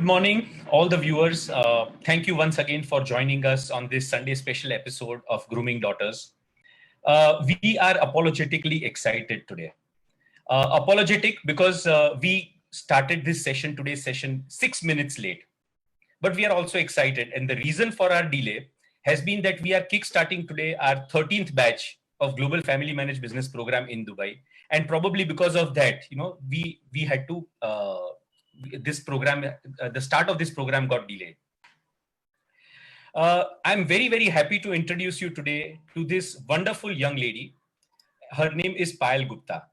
morning, all the viewers. Thank you once again for joining us on this Sunday special episode of Grooming Daughters. We are apologetically excited today. Apologetic because we started today's session 6 minutes late. But we are also excited. And the reason for our delay has been that we are kickstarting today our 13th batch of Global Family Managed Business Program in Dubai. And probably because of that, we had to, this program, the start of this program got delayed. I'm very, very happy to introduce you today to this wonderful young lady. Her name is Payal Gupta.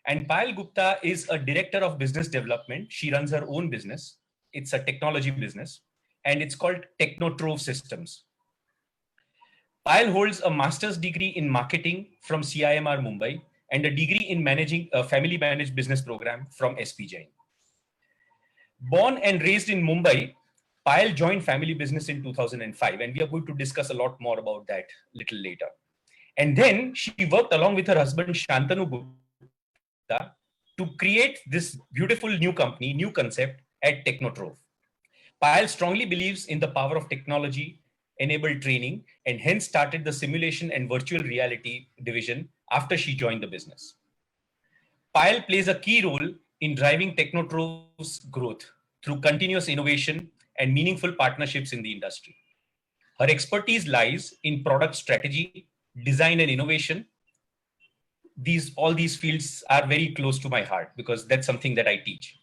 And Payal Gupta is a director of business development. She runs her own business. It's a technology business, and it's called Technotrove Systems. Payal holds a master's degree in marketing from CIMR Mumbai and a degree in managing a family managed business program from SP Jain. Born and raised in Mumbai, Payal joined family business in 2005, and we are going to discuss a lot more about that a little later. And then she worked along with her husband Shantanu Gupta to create this beautiful new company, new concept at Technotrove. Payal strongly believes in the power of technology-enabled training and hence started the simulation and virtual reality division after she joined the business. Payal plays a key role in driving Technotrove's growth through continuous innovation and meaningful partnerships in the industry. Her expertise lies in product strategy, design and innovation. All these fields are very close to my heart because that's something that I teach.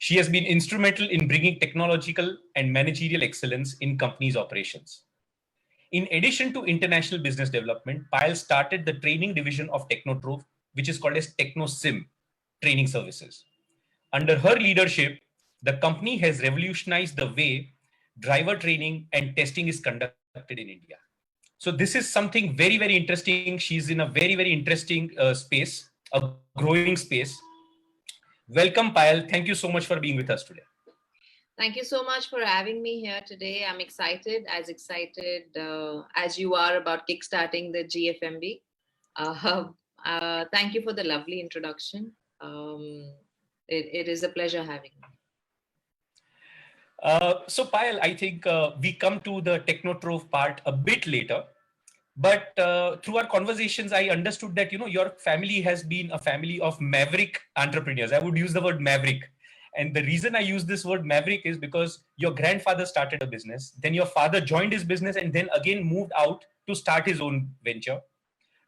She has been instrumental in bringing technological and managerial excellence in companies' operations. In addition to international business development, Payal started the training division of Technotrove, which is called as TechnoSim Training Services. Under her leadership, the company has revolutionized the way driver training and testing is conducted in India. So this is something very, very interesting. She's in a very, very interesting space, a growing space. Welcome, Payal. Thank you so much for being with us today. Thank you so much for having me here today. I'm excited as you are about kickstarting the GFMB. Thank you for the lovely introduction. It is a pleasure having me. So Payal, I think we come to the Technotrove part a bit later. But through our conversations, I understood that, your family has been a family of maverick entrepreneurs. I would use the word maverick. And the reason I use this word maverick is because your grandfather started a business, then your father joined his business and then again moved out to start his own venture.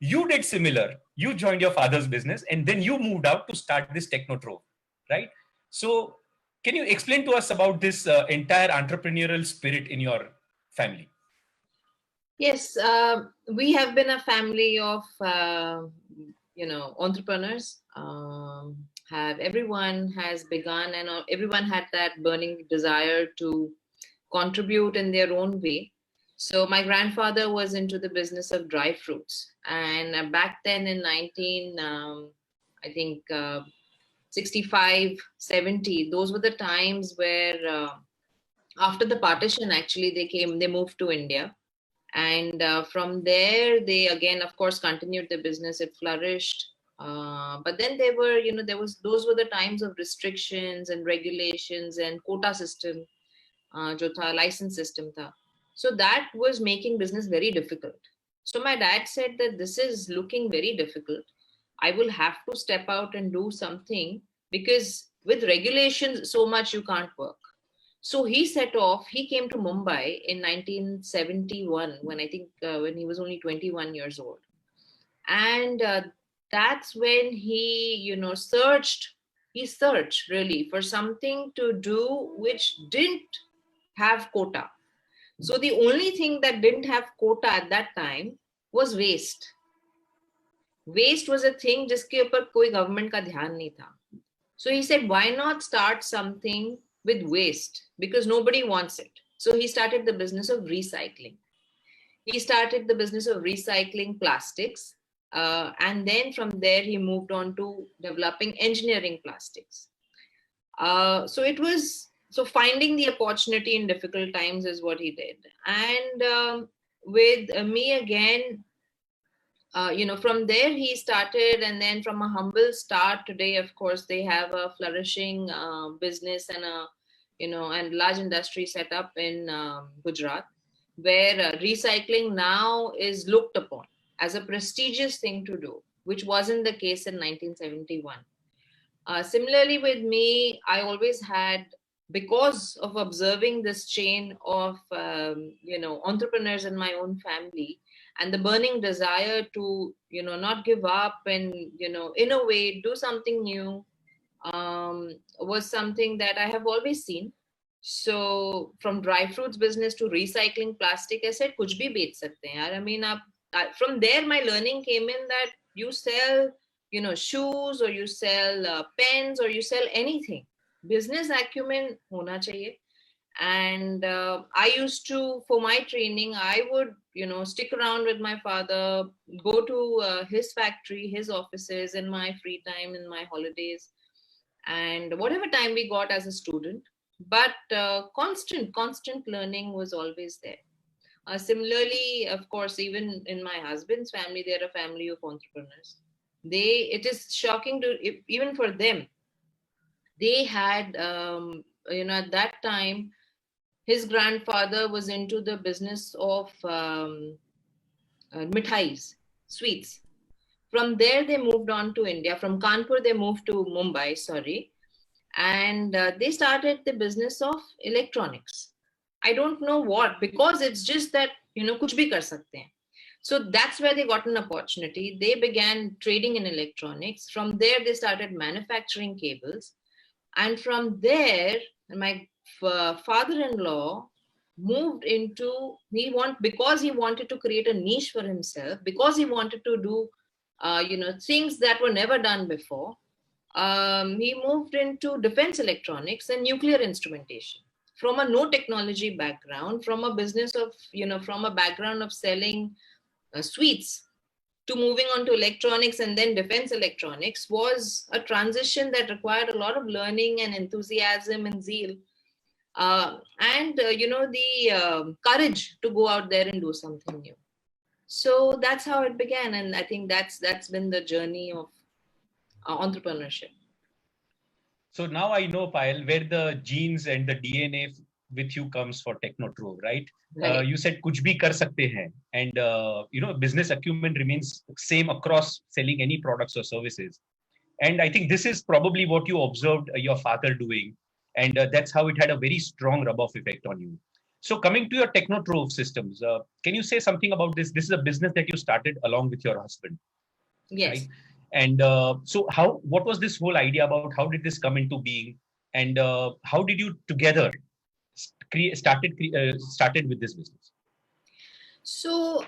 You did similar. You joined your father's business and then you moved out to start this Technotrove, right? So can you explain to us about this entire entrepreneurial spirit in your family? Yes, we have been a family of, entrepreneurs. Everyone has begun and everyone had that burning desire to contribute in their own way. So my grandfather was into the business of dry fruits. And back then in 65, 70, those were the times where after the partition, actually, they moved to India. And from there, they again, of course, continued the business. It flourished. But then those were the times of restrictions and regulations and quota system, license system tha. So that was making business very difficult. So my dad said that this is looking very difficult. I will have to step out and do something because with regulations, so much you can't work. So he set off, he came to Mumbai in 1971 when he was only 21 years old. And that's when he, searched really for something to do which didn't have quota. So the only thing that didn't have quota at that time was waste. Waste was a thing jiske upar koi government ka dhyan nahi tha. So he said, why not start something with waste because nobody wants it. So he started the business of recycling. He started the business of recycling plastics. And then from there, he moved on to developing engineering plastics. So finding the opportunity in difficult times is what he did. And with me again, from there he started, and then from a humble start today, of course, they have a flourishing business and a and large industry set up in Gujarat, where recycling now is looked upon as a prestigious thing to do, which wasn't the case in 1971. Similarly, with me, I always had, because of observing this chain of entrepreneurs in my own family, and the burning desire to not give up and in a way do something new, was something that I have always seen. So from dry fruits business to recycling plastic, I said, कुछ भी बेच सकते हैं यार. I mean, from there my learning came in that you sell, shoes, or you sell pens, or you sell anything. Business acumen होना चाहिए. And I used to, for my training, I would stick around with my father, go to his factory, his offices in my free time, in my holidays, and whatever time we got as a student. But constant learning was always there. Similarly, of course, even in my husband's family, they're a family of entrepreneurs. It is shocking to, even for them, they had at that time, his grandfather was into the business of mithais, sweets. From there, they moved on to India. From Kanpur, they moved to Mumbai, sorry. And they started the business of electronics. I don't know what, because it's just that, kuch bhi kar sakte hain. So that's where they got an opportunity. They began trading in electronics. From there, they started manufacturing cables. And from there, my father-in-law moved into, because he wanted to create a niche for himself, because he wanted to do things that were never done before. He moved into defense electronics and nuclear instrumentation from a no technology background, from a business of, from a background of selling sweets, to moving on to electronics and then defense electronics, was a transition that required a lot of learning and enthusiasm and zeal. And the courage to go out there and do something new. So that's how it began, and I think that's been the journey of entrepreneurship. So now I know, Payal, where the genes and the DNA with you comes for Technotrove, right? Right. You said kuch bhi kar sakte hain, and business acumen remains same across selling any products or services. And I think this is probably what you observed your father doing, and that's how it had a very strong rub-off effect on you. So coming to your Technotrove systems, can you say something about this? This is a business that you started along with your husband. Yes. Right? And so what was this whole idea about? How did this come into being? And how did you together started with this business? So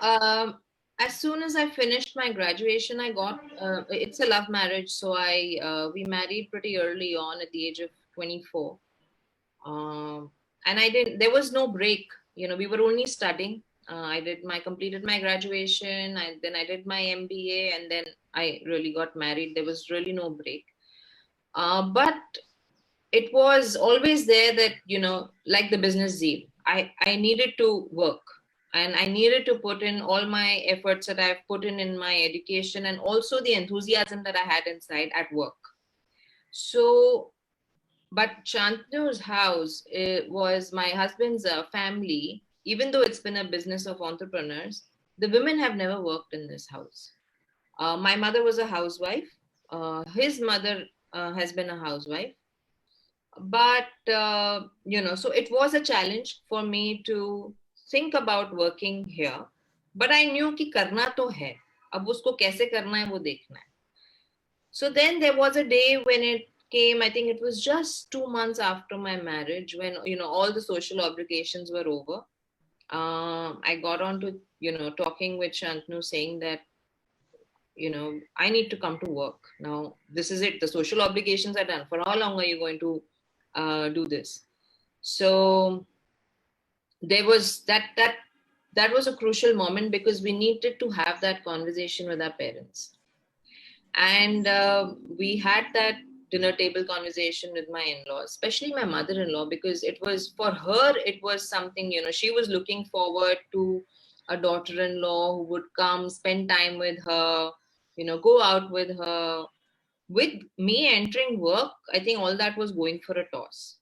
as soon as I finished my graduation, I got, it's a love marriage. So we married pretty early on at the age of 24. And there was no break, we were only studying. I completed my graduation, then I did my MBA, and then I really got married. There was really no break. But it was always there that, like the business zeal, I needed to work, and I needed to put in all my efforts that I've put in my education, and also the enthusiasm that I had inside at work. So, but Shantanu's house, it was my husband's family. Even though it's been a business of entrepreneurs, the women have never worked in this house. My mother was a housewife. His mother has been a housewife. But, so it was a challenge for me to think about working here. But I knew कि करना तो है. अब उसको कैसे करना है वो देखना है. So then there was a day when it came, I think it was just 2 months after my marriage, when, all the social obligations were over. I got on to, talking with Shantanu, saying that, I need to come to work. Now, this is it. The social obligations are done. For how long are you going to do this? So there was that was a crucial moment, because we needed to have that conversation with our parents. And we had that dinner table conversation with my in-laws, especially my mother-in-law, because it was, for her, it was something, she was looking forward to a daughter-in-law who would come, spend time with her, go out with her. With me entering work, I think all that was going for a toss.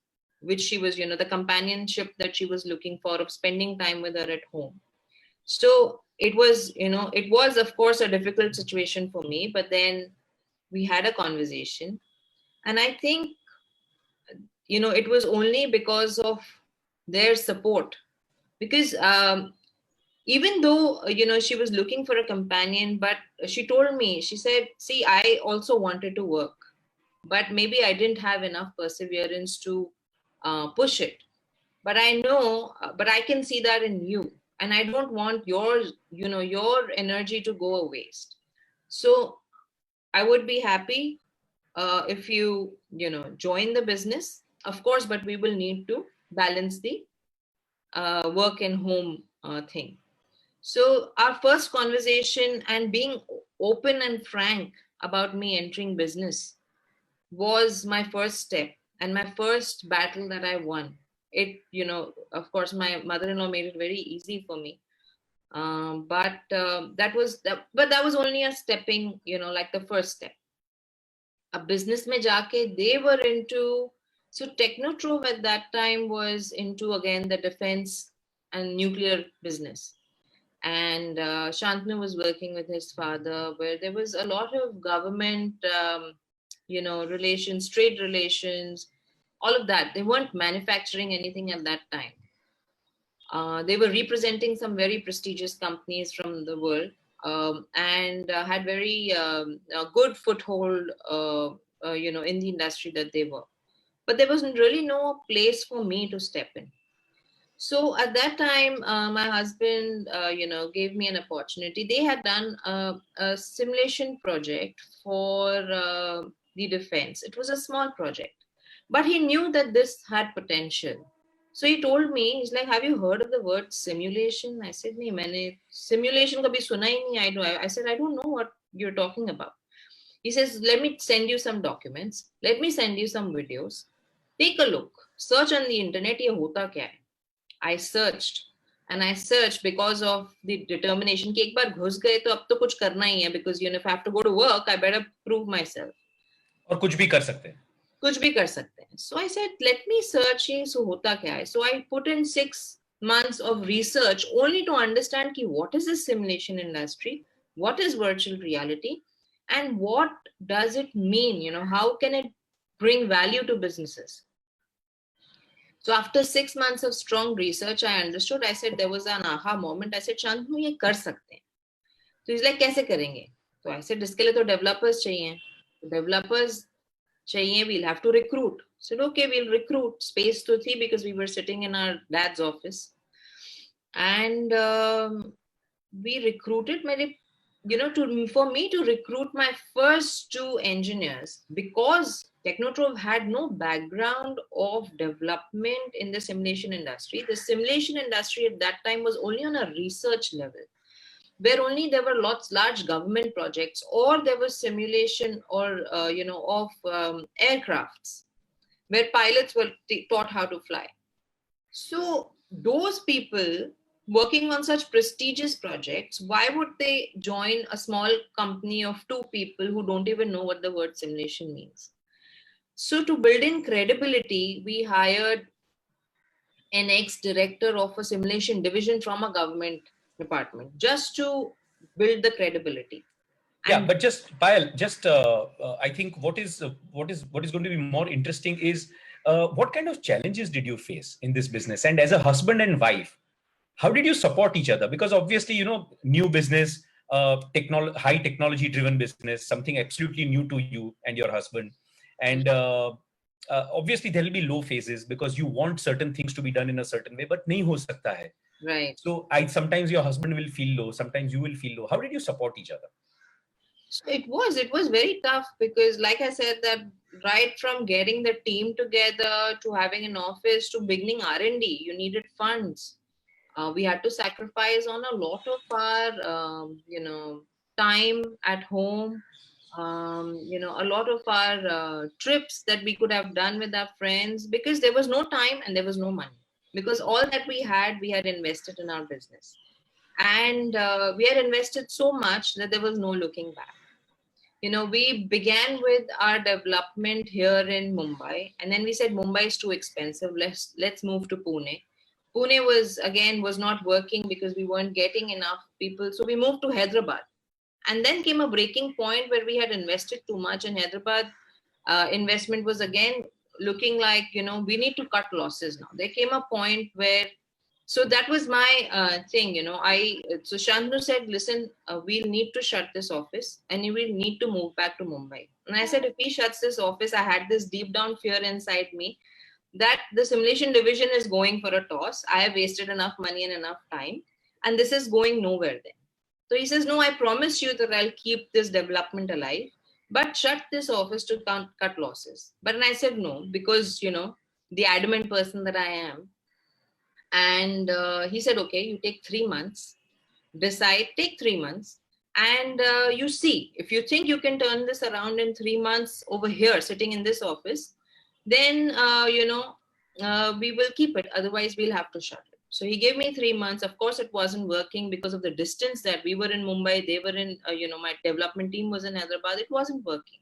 which she was, the companionship that she was looking for, of spending time with her at home. So it was, it was, of course, a difficult situation for me, but then we had a conversation. And I think, it was only because of their support. Because even though, she was looking for a companion, but she told me, she said, see, I also wanted to work, but maybe I didn't have enough perseverance to push it. But I know, but I can see that in you. And I don't want your energy to go a waste. So I would be happy if you, join the business, of course, but we will need to balance the work and home thing. So our first conversation and being open and frank about me entering business was my first step and my first battle that I won. It, of course, my mother-in-law made it very easy for me. But that was only a stepping, like the first step. A business mein jaake, they were into, so Technotrove at that time was into, again, the defense and nuclear business. And Shantanu was working with his father, where there was a lot of government, relations, trade relations, all of that. They weren't manufacturing anything at that time. They were representing some very prestigious companies from the world, and had very good foothold, in the industry that they were. But there was really no place for me to step in. So at that time, my husband, gave me an opportunity. They had done a simulation project for the defense. It was a small project, but he knew that this had potential. So he told me, he's like, have you heard of the word simulation? I said, nahi, maine simulation kabhi suna hi nahi. I said, I don't know what you're talking about. He says, let me send you some documents. Let me send you some videos. Take a look. Search on the internet, ye hota kya hai. I searched and I searched because of the determination कि एक बार घुस गए तो अब तो कुछ करना ही है, because if I have to go to work, I better prove myself. और कुछ भी कर सकते हैं. कुछ भी कर सकते हैं. So I said, let me search ये so होता क्या है. So I put in 6 months of research only to understand कि what is the simulation industry, what is virtual reality, and what does it mean, how can it bring value to businesses. So after 6 months of strong research, I understood. I said, there was an aha moment. I said, Shantanu, ये कर सकते हैं. So he's like, कैसे करेंगे? So I said, इसके लिए तो developers चाहिए. Developers चाहिए, we'll have to recruit. I said, okay, we'll recruit. Space to thi because we were sitting in our dad's office. And we recruited, for me to recruit my first 2 engineers, because Technotrove had no background of development in the simulation industry. The simulation industry at that time was only on a research level, where only there were large government projects, or there was simulation or, of aircrafts, where pilots were taught how to fly. So those people working on such prestigious projects, why would they join a small company of 2 people who don't even know what the word simulation means? So to build in credibility, we hired an ex-director of a simulation division from a government department, just to build the credibility. Yeah, but just Payal, I think what is going to be more interesting is what kind of challenges did you face in this business, and as a husband and wife, how did you support each other? Because obviously, new business, high technology driven business, something absolutely new to you and your husband. And obviously there will be low phases because you want certain things to be done in a certain way, but nahi ho sakta hai. Right. So sometimes your husband will feel low, sometimes you will feel low. How did you support each other? So it was very tough, because like I said, that right from getting the team together to having an office to beginning R&D, you needed funds. We had to sacrifice on a lot of our, time at home, a lot of our trips that we could have done with our friends, because there was no time and there was no money, because all that we had invested in our business. And we had invested so much that there was no looking back. we began with our development here in Mumbai, and then we said Mumbai is too expensive. Let's move to Pune. Pune was not working because we weren't getting enough people, so we moved to Hyderabad. And then came a breaking point where we had invested too much in Hyderabad. Investment was again looking like, we need to cut losses now. There came a point where, so that was my thing, so Shantanu said, listen, we'll need to shut this office and you will need to move back to Mumbai. And I said, if he shuts this office, I had this deep down fear inside me that the simulation division is going for a toss. I have wasted enough money and enough time, and this is going nowhere then. So he says, no, I promise you that I'll keep this development alive, but shut this office to cut losses. But then I said no, because, the adamant person that I am. And he said, okay, you take 3 months, take 3 months, and you see, if you think you can turn this around in 3 months over here, sitting in this office, then, we will keep it. Otherwise, we'll have to shut it. So he gave me 3 months. Of course, it wasn't working because of the distance that we were in Mumbai. They were in, my development team was in Hyderabad. It wasn't working.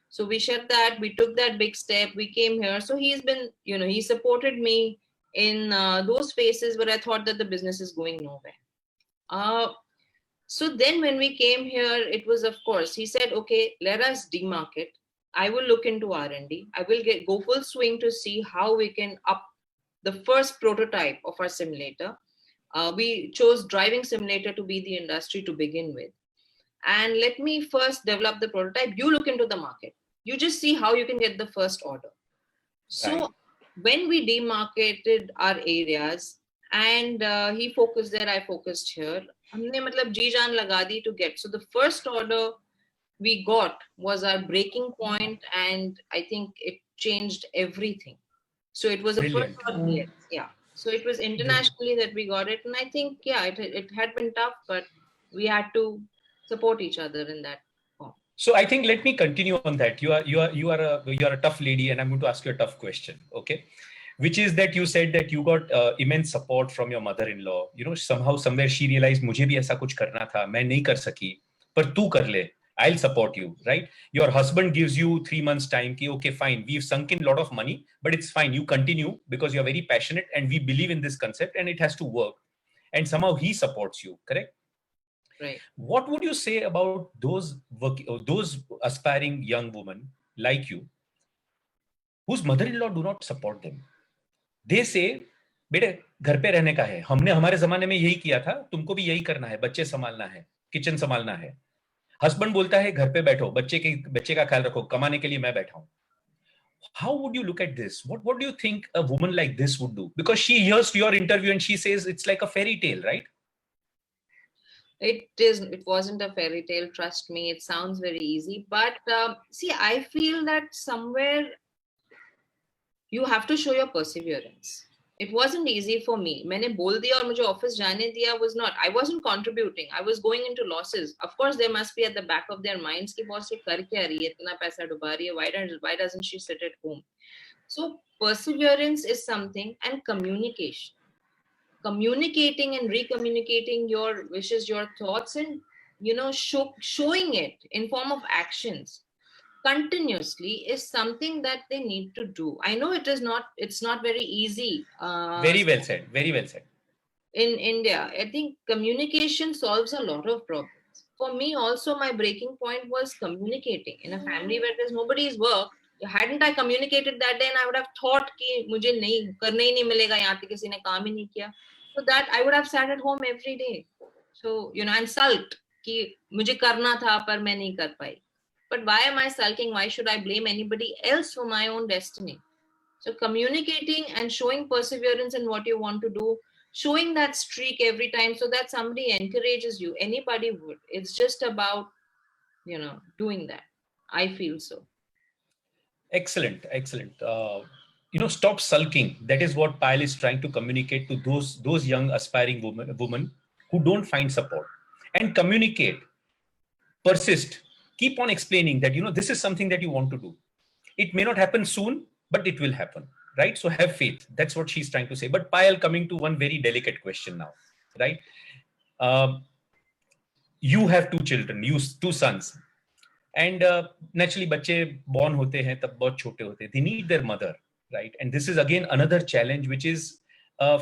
So we shut that. We took that big step. We came here. So he's been, he supported me in those phases where I thought that the business is going nowhere. So then when we came here, it was, of course, he said, okay, let us demarket. I will look into R&D. I will go full swing to see how we can up the first prototype of our simulator. We chose driving simulator to be the industry to begin with. And let me first develop the prototype. You look into the market. You just see how you can get the first order. So right. When we demarketed our areas, and he focused there, I focused here. हमने मतलब जी जान लगा दी to get. So the first order we got was our breaking point, and I think it changed everything. So it was a first order, yeah. So it was internationally that we got it, and I think it had been tough, but we had to support each other in that form. So I think let me continue on that. You are a tough lady, and I'm going to ask you a tough question. Okay. Which is that you said that you got immense support from your mother-in-law. Somehow, somewhere she realized, मुझे भी ऐसा कुछ करना था, मैं नहीं कर सकी, पर तू कर ले, I'll support you, right? Your husband gives you 3 months time, ki, okay, fine, we've sunk in a lot of money, but it's fine, you continue because you're very passionate and we believe in this concept and it has to work. And somehow he supports you, correct? Right. What would you say about those aspiring young women like you, whose mother-in-law do not support them? They say, बेटे घर पे रहने का है, हमने हमारे जमाने में यही किया था, तुमको भी यही करना है, बच्चे संभालना है, किचन संभालना है. हस्बैंड बोलता है घर पे बैठो, बच्चे का ख्याल रखो, कमाने के लिए मैं बैठा हूं. How would you look at this? What do you think a woman like this would do? Because she hears your interview and she says it's like a fairy tale, right? It wasn't a fairy tale, trust me. It sounds very easy, but see, I feel that somewhere you have to show your perseverance. It wasn't easy for me. मैंने बोल दिया और मुझे office जाने दिया was not. I wasn't contributing. I was going into losses. Of course, there must be at the back of their minds कि boss ये कर क्या रही है, इतना पैसा डुबा रही है. Why doesn't she sit at home? So perseverance is something, and communication. Communicating and recommunicating your wishes, your thoughts, and showing it in form of actions continuously is something that they need to do. I know it's not very easy. Very well said. Very well said. In India, I think communication solves a lot of problems. For me also, my breaking point was communicating. In a family where there's nobody's work, hadn't I communicated that day, and I would have thought कि मुझे नहीं करने ही नहीं मिलेगा, यहाँ पे किसी ने काम ही नहीं किया. So that I would have sat at home every day. So, and sulked कि मुझे करना था पर मैं नहीं कर पाई. But why am I sulking? Why should I blame anybody else for my own destiny? So communicating and showing perseverance in what you want to do, showing that streak every time so that somebody encourages you. Anybody would. It's just about, doing that. I feel so. Excellent. Stop sulking. That is what Payal is trying to communicate to those young aspiring women who don't find support. And communicate, persist, keep on explaining that, this is something that you want to do. It may not happen soon, but it will happen, right? So have faith. That's what she's trying to say. But Payal, coming to one very delicate question now, right? You have 2 children, 2 sons. And naturally बच्चे born होते हैं तब बहुत छोटे होते हैं, they need their mother, right? And this is again another challenge which is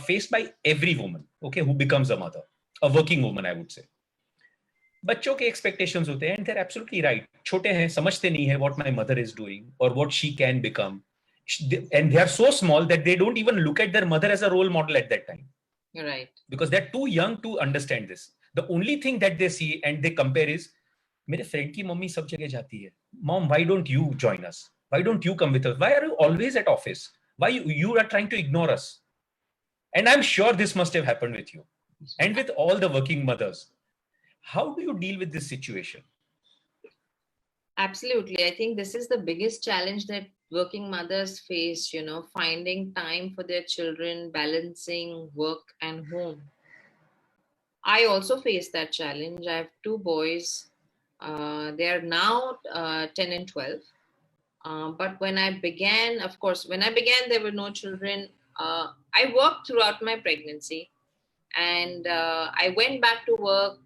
faced by every woman, okay, who becomes a mother, a working woman, I would say. बच्चों के expectations होते हैं, and they're absolutely right. छोटे हैं, समझते नहीं है what my mother is doing or what she can become, and they are so small that they don't even look at their mother as a role model at that time. You're right. Because they're too young to understand this. The only thing that they see and they compare is, मेरे friend की mummy सब जगह जाती है, mom why don't you join us, why don't you come with us, why are you always at office, why you are trying to ignore us. And I'm sure this must have happened with you and with all the working mothers. How do you deal with this situation? Absolutely. I think this is the biggest challenge that working mothers face, finding time for their children, balancing work and home. I also face that challenge. I have two boys. They are now 10 and 12. But when I began, of course, when I began, there were no children. I worked throughout my pregnancy, and I went back to work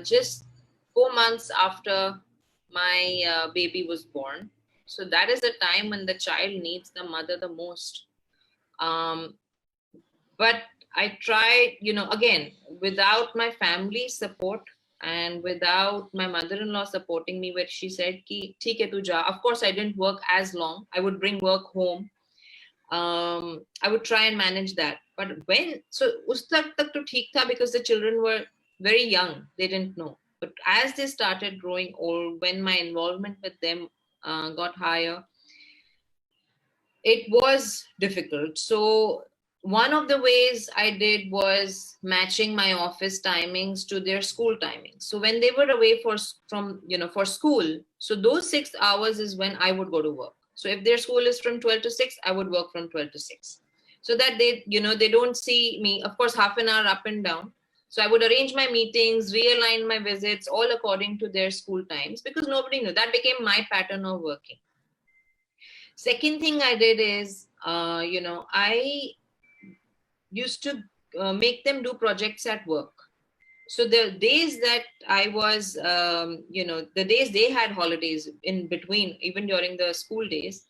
just 4 months after my baby was born. So that is the time when the child needs the mother the most. But I tried, again, without my family support and without my mother-in-law supporting me, where she said, "Ki, theek hai, tu ja." Of course, I didn't work as long. I would bring work home. I would try and manage that. But us tak to theek tha, because the children were very young. They didn't know. But as they started growing old, when my involvement with them got higher, it was difficult. So one of the ways I did was matching my office timings to their school timings. So when they were away for school, so those 6 hours is when I would go to work. So if their school is from 12 to 6, I would work from 12 to 6. So that they don't see me, of course, half an hour up and down. So I would arrange my meetings, realign my visits, all according to their school times, because nobody knew. That became my pattern of working. Second thing I did is, I used to make them do projects at work. So the days that I was, the days they had holidays in between, even during the school days,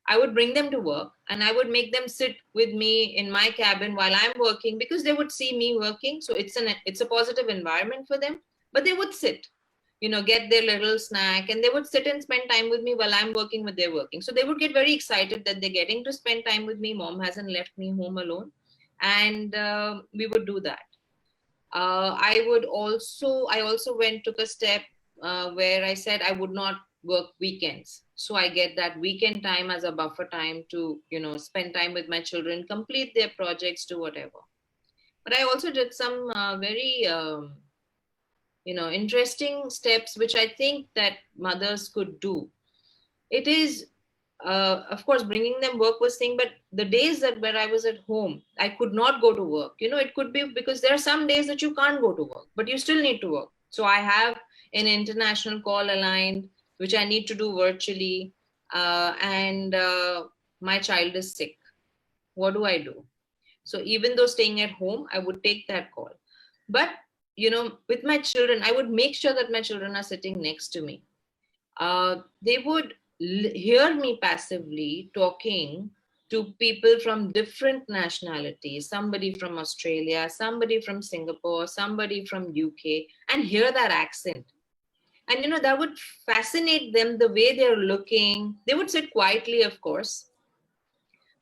I would bring them to work and I would make them sit with me in my cabin while I'm working, because they would see me working. So it's a positive environment for them, but they would sit, get their little snack, and they would sit and spend time with me while I'm working with their working. So they would get very excited that they're getting to spend time with me. Mom hasn't left me home alone. And we would do that. I also took a step where I said I would not work weekends. So I get that weekend time as a buffer time to, spend time with my children, complete their projects, do whatever. But I also did some very, interesting steps, which I think that mothers could do. It is, of course, bringing them work was thing, but the days that where I was at home, I could not go to work. It could be because there are some days that you can't go to work, but you still need to work. So I have an international call aligned, which I need to do virtually, and my child is sick. What do I do? So even though staying at home, I would take that call. But, with my children, I would make sure that my children are sitting next to me. They would hear me passively talking to people from different nationalities, somebody from Australia, somebody from Singapore, somebody from UK, and hear that accent. And, that would fascinate them, the way they're looking. They would sit quietly, of course.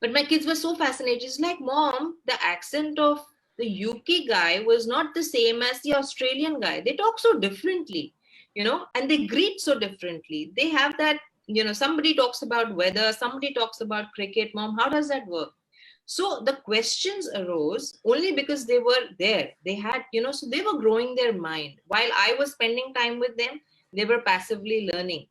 But my kids were so fascinated. It's like, Mom, the accent of the UK guy was not the same as the Australian guy. They talk so differently, and they greet so differently. They have that, somebody talks about weather, somebody talks about cricket. Mom, how does that work? So the questions arose only because they were there. They had, so they were growing their mind. While I was spending time with them, they were passively learning.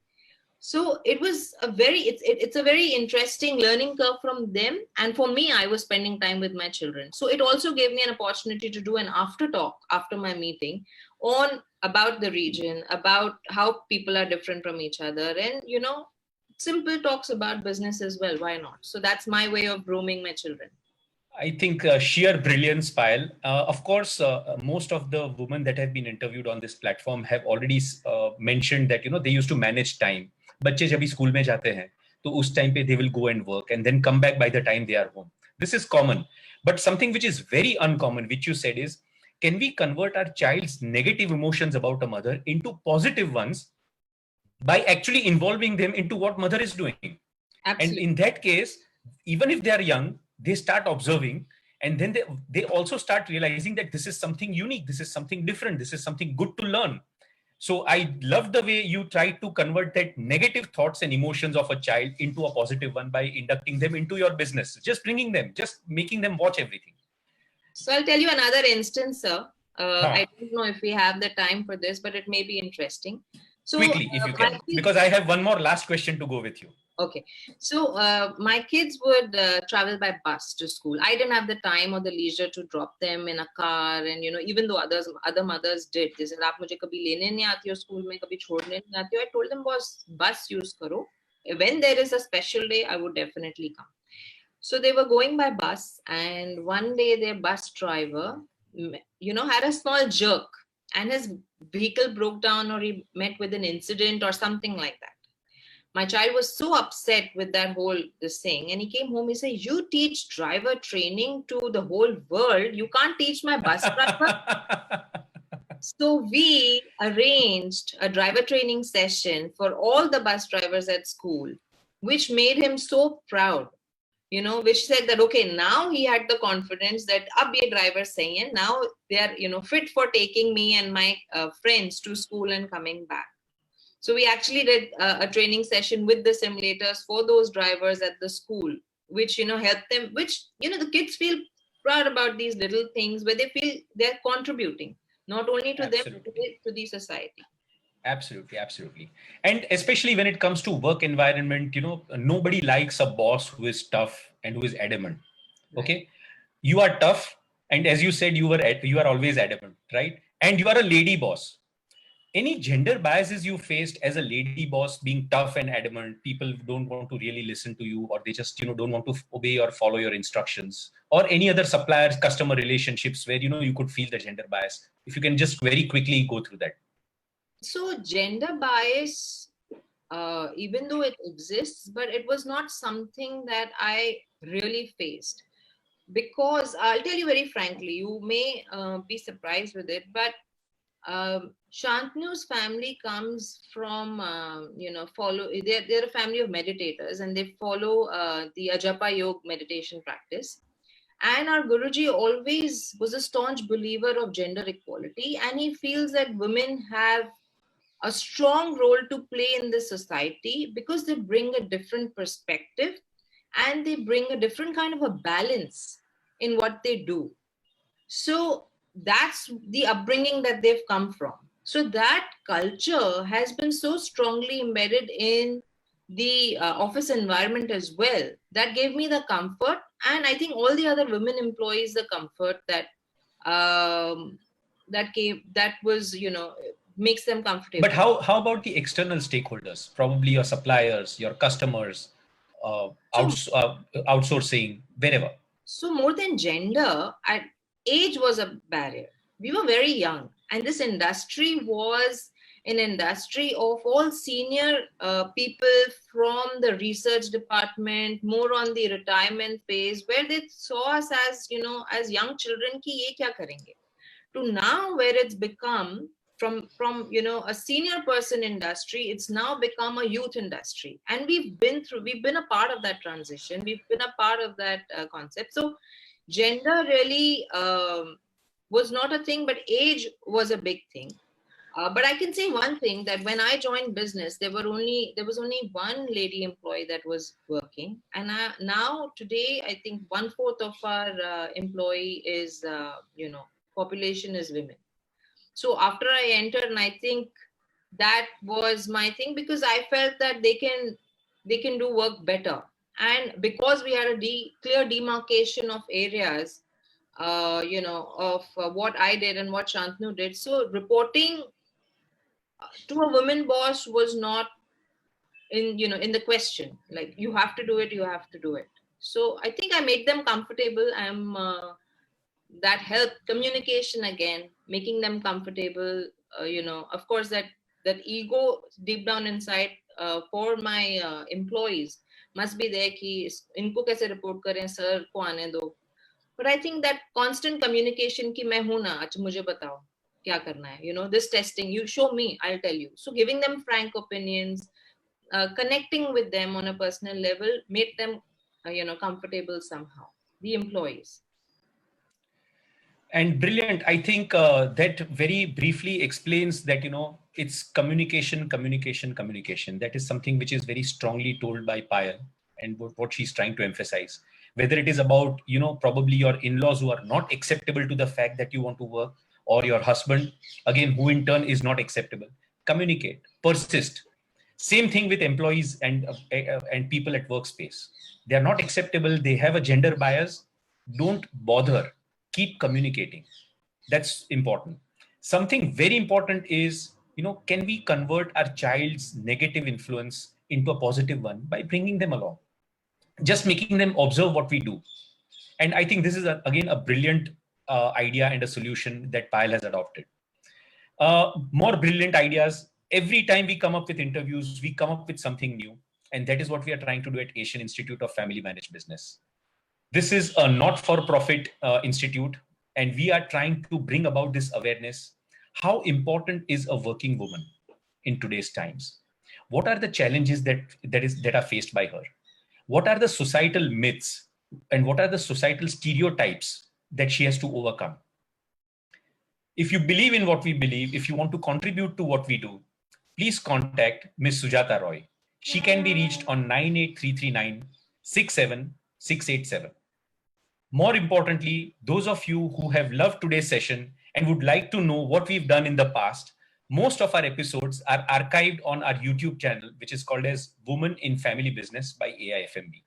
So it was it's a very interesting learning curve from them. And for me, I was spending time with my children. So it also gave me an opportunity to do an after talk after my meeting on about the region, about how people are different from each other, and, simple talks about business as well. Why not? So that's my way of grooming my children. I think sheer brilliance, Payal. Of course, most of the women that have been interviewed on this platform have already mentioned that they used to manage time. बच्चे जब भी school में जाते हैं तो उस time पे they will go and work and then come back by the time they are home. This is common, but something which is very uncommon, which you said is, can we convert our child's negative emotions about a mother into positive ones by actually involving them into what mother is doing? And Absolutely. in that case, even if they are young, they start observing, and then they also start realizing that this is something unique, this is something different, this is something good to learn. So I love the way you try to convert that negative thoughts and emotions of a child into a positive one by inducting them into your business, just bringing them, just making them watch everything. So I'll tell you another instance, sir. Huh. I don't know if we have the time for this, but it may be interesting. So Quickly, if you can, because I have one more last question to go with you. Okay. So my kids would travel by bus to school. I didn't have the time or the leisure to drop them in a car. And, even though other mothers did, they said, "Aap mujhe kabhi lene nahi aati ho school mein, kabhi chhodne nahi aati ho." I told them, "Boss, bus use karo. When there is a special day, I would definitely come." So they were going by bus. And one day their bus driver, had a small jerk and his vehicle broke down, or he met with an incident or something like that. My child was so upset with that whole this thing, and he came home. He said, "You teach driver training to the whole world. You can't teach my bus driver." So we arranged a driver training session for all the bus drivers at school, which made him so proud. Which said that, okay, now he had the confidence that ab ye driver sahi hai, now they are fit for taking me and my friends to school and coming back. So we actually did a training session with the simulators for those drivers at the school, which helped them, which the kids feel proud about these little things where they feel they're contributing not only to them but to the society. Absolutely. And especially when it comes to work environment, nobody likes a boss who is tough and who is adamant. Okay. You are tough, and as you said, you are always adamant, right? And you are a lady boss. Any gender biases you faced as a lady boss, being tough and adamant, people don't want to really listen to you, or they just don't want to obey or follow your instructions, or any other suppliers customer relationships where you could feel the gender bias? If you can just very quickly go through that. So gender bias, even though it exists, but it was not something that I really faced, because I'll tell you very frankly, you may be surprised with it, but Shantanu's family comes from, they're a family of meditators, and they follow the Ajapa Yoga meditation practice. And our Guruji always was a staunch believer of gender equality, and he feels that women have a strong role to play in this society because they bring a different perspective and they bring a different kind of a balance in what they do. So that's the upbringing that they've come from. So that culture has been so strongly embedded in the office environment as well. That gave me the comfort, and I think all the other women employees the comfort that that was makes them comfortable. But how about the external stakeholders? Probably your suppliers, your customers, outsourcing, wherever. So more than gender, age was a barrier. We were very young, and this industry was an industry of all senior people from the research department, more on the retirement phase, where they saw us as as young children ki ye kya karenge, to now where it's become from a senior person industry, it's now become a youth industry. And we've been a part of that transition, we've been a part of that concept. So gender really was not a thing, but age was a big thing. But I can say one thing, that when I joined business, there was only one lady employee that was working, and now today I think 1/4 of our employee is population is women. So after I entered, and I think that was my thing, because I felt that they can do work better, and because we had a clear demarcation of areas, of what I did and what Shantanu did. So reporting to a woman boss was not in the question. Like, you have to do it. So I think I made them comfortable. That helped communication again, making them comfortable. Of course, that ego deep down inside for my employees must be there. Ki इनको कैसे report करें, sir को आने दो. But I think that constant communication ki मैं हूं ना, अच्छा मुझे बताओ क्या करना है. This testing, you show me, I'll tell you. So giving them frank opinions, connecting with them on a personal level made them, comfortable somehow. The employees. And brilliant. I think that very briefly explains that, it's communication, communication, communication. That is something which is very strongly told by Payal, and what she's trying to emphasize. Whether it is about, probably your in-laws who are not acceptable to the fact that you want to work, or your husband, again, who in turn is not acceptable. Communicate, persist. Same thing with employees and people at workspace. They are not acceptable. They have a gender bias. Don't bother. Keep communicating. That's important. Something very important is, can we convert our child's negative influence into a positive one by bringing them along, just making them observe what we do. And I think this is again a brilliant idea and a solution that Payal has adopted. More brilliant ideas. Every time we come up with interviews, we come up with something new. And that is what we are trying to do at Asian Institute of Family Managed Business. This is a not-for-profit institute, and we are trying to bring about this awareness. How important is a working woman in today's times? What are the challenges that are faced by her? What are the societal myths and what are the societal stereotypes that she has to overcome? If you believe in what we believe, if you want to contribute to what we do, please contact Ms. Sujata Roy. She can be reached on 98339 67687. More importantly, those of you who have loved today's session and would like to know what we've done in the past, most of our episodes are archived on our YouTube channel, which is called as Women in Family Business by AIFMB.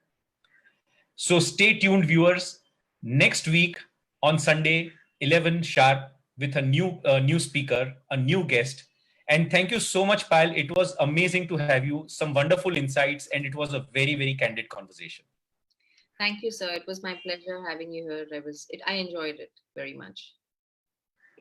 So stay tuned, viewers. Next week on Sunday, 11 sharp, with a new speaker, a new guest. And thank you so much, Payal. It was amazing to have you, some wonderful insights, and it was a very, very candid conversation. Thank you, sir. It was my pleasure having you here. I enjoyed it very much.